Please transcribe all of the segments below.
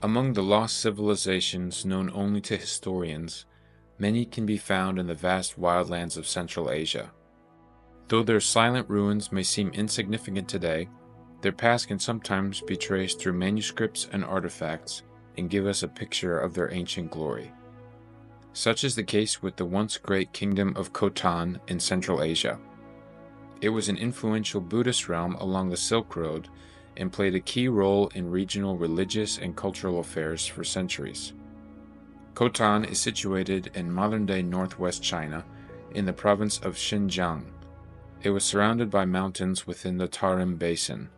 Among the lost civilizations known only to historians, many can be found in the vast wildlands of Central Asia. Though their silent ruins may seem insignificant today, their past can sometimes be traced through manuscripts and artifacts and give us a picture of their ancient glory. Such is the case with the once great kingdom of Khotan in Central Asia. It was an influential Buddhist realm along the Silk Road and played a key role in regional religious and cultural affairs for centuries. Khotan is situated in modern-day northwest China in the province of Xinjiang. It was surrounded by mountains within the Tarim Basin.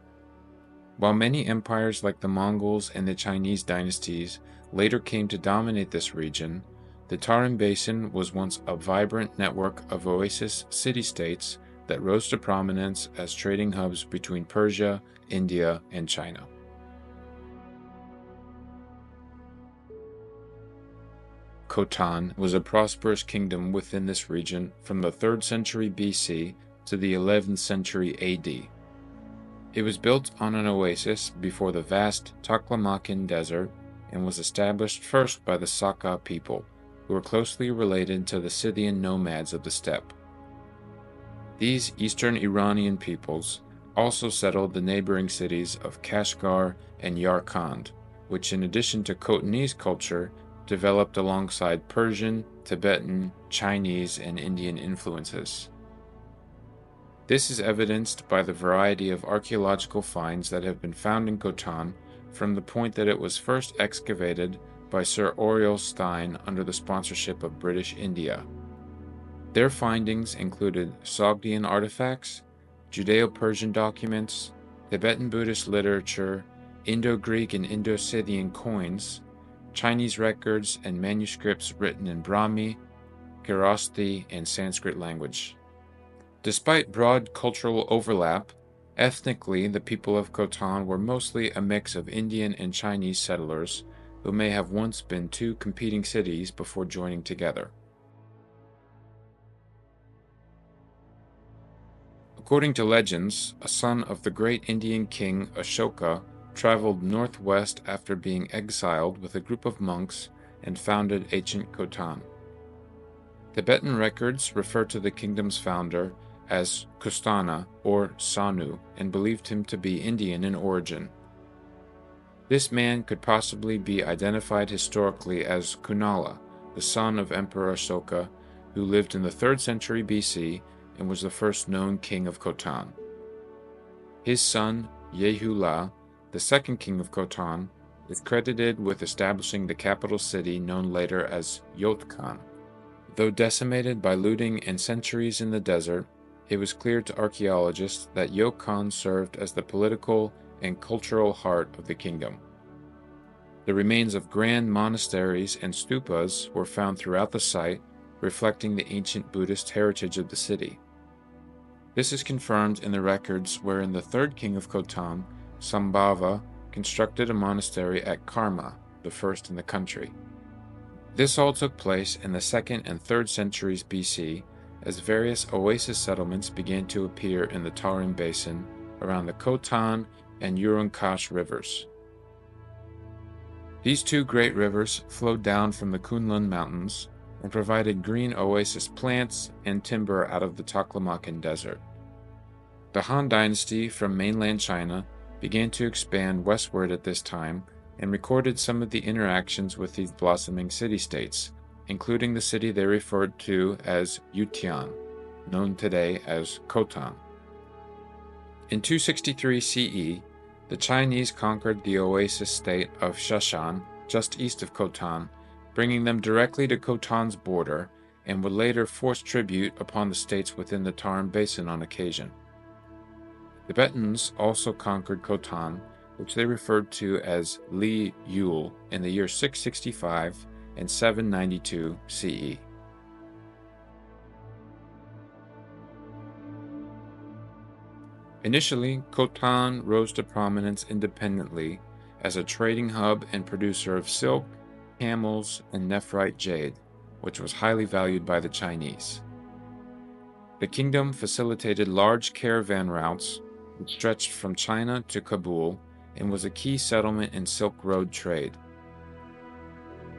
While many empires like the Mongols and the Chinese dynasties later came to dominate this region, the Tarim Basin was once a vibrant network of oasis city-states that rose to prominence as trading hubs between Persia, India, and China. Khotan was a prosperous kingdom within this region from the 3rd century BC to the 11th century AD. It was built on an oasis before the vast Taklamakan Desert and was established first by the Saka people, who were closely related to the Scythian nomads of the steppe. These Eastern Iranian peoples also settled the neighboring cities of Kashgar and Yarkand, which in addition to Khotanese culture, developed alongside Persian, Tibetan, Chinese, and Indian influences. This is evidenced by the variety of archaeological finds that have been found in Khotan from the point that it was first excavated by Sir Oriel Stein under the sponsorship of British India. Their findings included Sogdian artifacts, Judeo-Persian documents, Tibetan Buddhist literature, Indo-Greek and Indo-Scythian coins, Chinese records and manuscripts written in Brahmi, Kharosthi, and Sanskrit language. Despite broad cultural overlap, ethnically the people of Khotan were mostly a mix of Indian and Chinese settlers who may have once been two competing cities before joining together. According to legends, a son of the great Indian king Ashoka traveled northwest after being exiled with a group of monks and founded ancient Khotan. Tibetan records refer to the kingdom's founder as Kustana or Sanu and believed him to be Indian in origin. This man could possibly be identified historically as Kunala, the son of Emperor Ashoka, who lived in the 3rd century BC and was the first known king of Khotan. His son, Yehula, the second king of Khotan, is credited with establishing the capital city known later as Yotkan. Though decimated by looting and centuries in the desert, it was clear to archaeologists that Yotkan served as the political and cultural heart of the kingdom. The remains of grand monasteries and stupas were found throughout the site, reflecting the ancient Buddhist heritage of the city. This is confirmed in the records wherein the 3rd king of Khotan, Sambhava, constructed a monastery at Karma, the first in the country. This all took place in the 2nd and 3rd centuries BC, as various oasis settlements began to appear in the Tarim Basin around the Khotan and Urunkash rivers. These two great rivers flowed down from the Kunlun Mountains and provided green oasis plants and timber out of the Taklamakan Desert. The Han Dynasty from mainland China began to expand westward at this time and recorded some of the interactions with these blossoming city-states, including the city they referred to as Yutian, known today as Khotan. In 263 CE, the Chinese conquered the oasis state of Shashan, just east of Khotan, bringing them directly to Khotan's border, and would later force tribute upon the states within the Tarim Basin on occasion. Tibetans also conquered Khotan, which they referred to as Li Yul, in the year 665 and 792 CE. Initially, Khotan rose to prominence independently as a trading hub and producer of silk, camels, and nephrite jade, which was highly valued by the Chinese. The kingdom facilitated large caravan routes which stretched from China to Kabul and was a key settlement in Silk Road trade,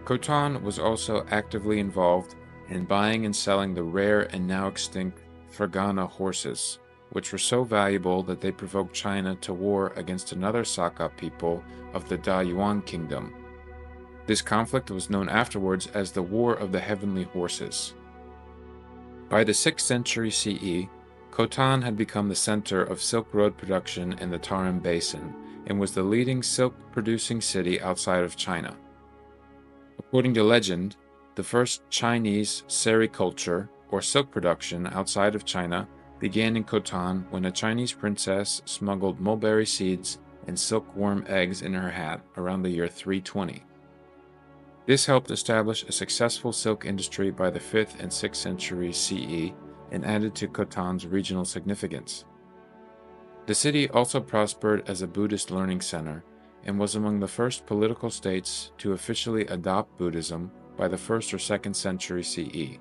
Khotan was also actively involved in buying and selling the rare and now extinct Fergana horses, which were so valuable that they provoked China to war against another Saka people of the Dayuan Kingdom. This conflict was known afterwards as the War of the Heavenly Horses. By the 6th century CE, Khotan had become the center of Silk Road production in the Tarim Basin and was the leading silk-producing city outside of China. According to legend, the first Chinese sericulture, or silk production outside of China, began in Khotan when a Chinese princess smuggled mulberry seeds and silkworm eggs in her hat around the year 320. This helped establish a successful silk industry by the 5th and 6th centuries CE and added to Khotan's regional significance. The city also prospered as a Buddhist learning center and was among the first political states to officially adopt Buddhism by the 1st or 2nd century CE.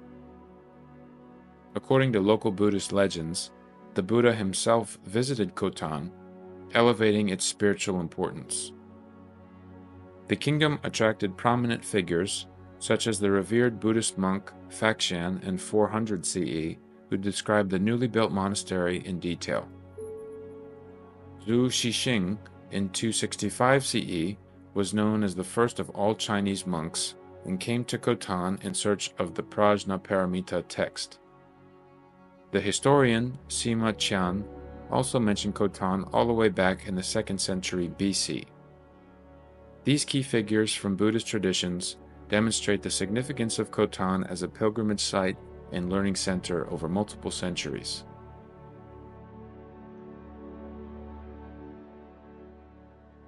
According to local Buddhist legends, the Buddha himself visited Khotan, elevating its spiritual importance. The kingdom attracted prominent figures, such as the revered Buddhist monk Faxian in 400 CE, who described the newly built monastery in detail. Zhu Xixing in 265 CE was known as the first of all Chinese monks and came to Khotan in search of the Prajnaparamita text. The historian Sima Qian also mentioned Khotan all the way back in the 2nd century BC. These key figures from Buddhist traditions demonstrate the significance of Khotan as a pilgrimage site and learning center over multiple centuries.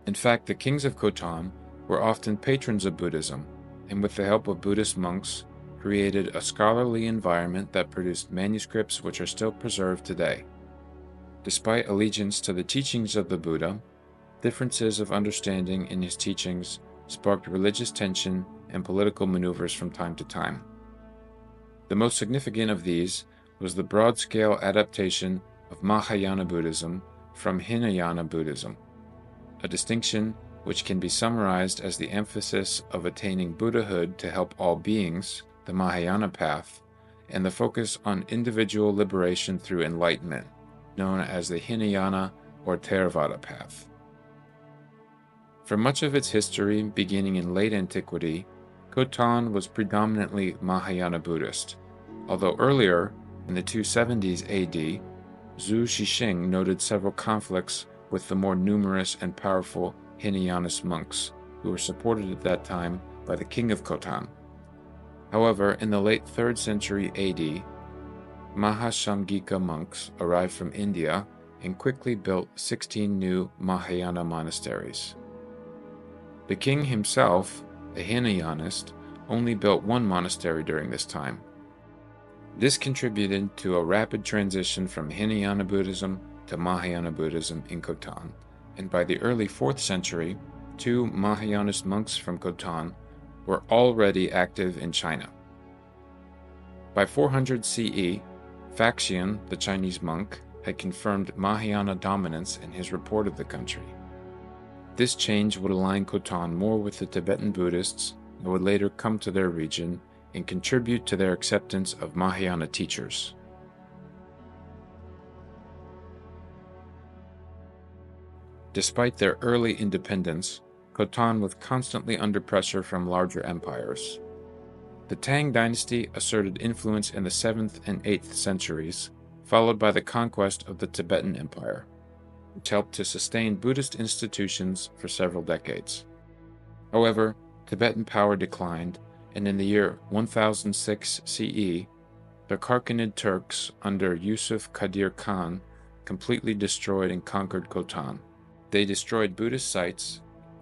In fact, the kings of Khotan were often patrons of Buddhism, and with the help of Buddhist monks, created a scholarly environment that produced manuscripts which are still preserved today. Despite allegiance to the teachings of the Buddha, differences of understanding in his teachings sparked religious tension and political maneuvers from time to time. The most significant of these was the broad-scale adaptation of Mahayana Buddhism from Hinayana Buddhism, a distinction which can be summarized as the emphasis of attaining Buddhahood to help all beings, the Mahayana path, and the focus on individual liberation through enlightenment, known as the Hinayana or Theravada path. For much of its history, beginning in late antiquity, Khotan was predominantly Mahayana Buddhist, although earlier, in the 270s AD, Zhu Xixing noted several conflicts with the more numerous and powerful Hinayanist monks, who were supported at that time by the king of Khotan. However, in the late 3rd century AD, Mahasangika monks arrived from India and quickly built 16 new Mahayana monasteries. The king himself, a Hinayanist, only built one monastery during this time. This contributed to a rapid transition from Hinayana Buddhism to Mahayana Buddhism in Khotan, and by the early 4th century, 2 Mahayanist monks from Khotan were already active in China. By 400 CE, Faxian, the Chinese monk, had confirmed Mahayana dominance in his report of the country. This change would align Khotan more with the Tibetan Buddhists that would later come to their region and contribute to their acceptance of Mahayana teachers. Despite their early independence, Khotan was constantly under pressure from larger empires. The Tang dynasty asserted influence in the 7th and 8th centuries, followed by the conquest of the Tibetan Empire, which helped to sustain Buddhist institutions for several decades. However, Tibetan power declined, and in the year 1006 CE, the Kharkinid Turks under Yusuf Qadir Khan completely destroyed and conquered Khotan. They destroyed Buddhist sites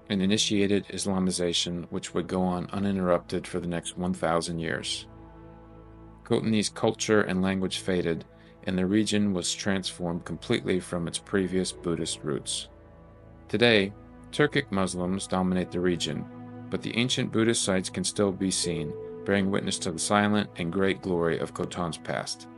and initiated Islamization, which would go on uninterrupted for the next 1,000 years. Khotanese culture and language faded, and the region was transformed completely from its previous Buddhist roots. Today, Turkic Muslims dominate the region, but the ancient Buddhist sites can still be seen, bearing witness to the silent and great glory of Khotan's past.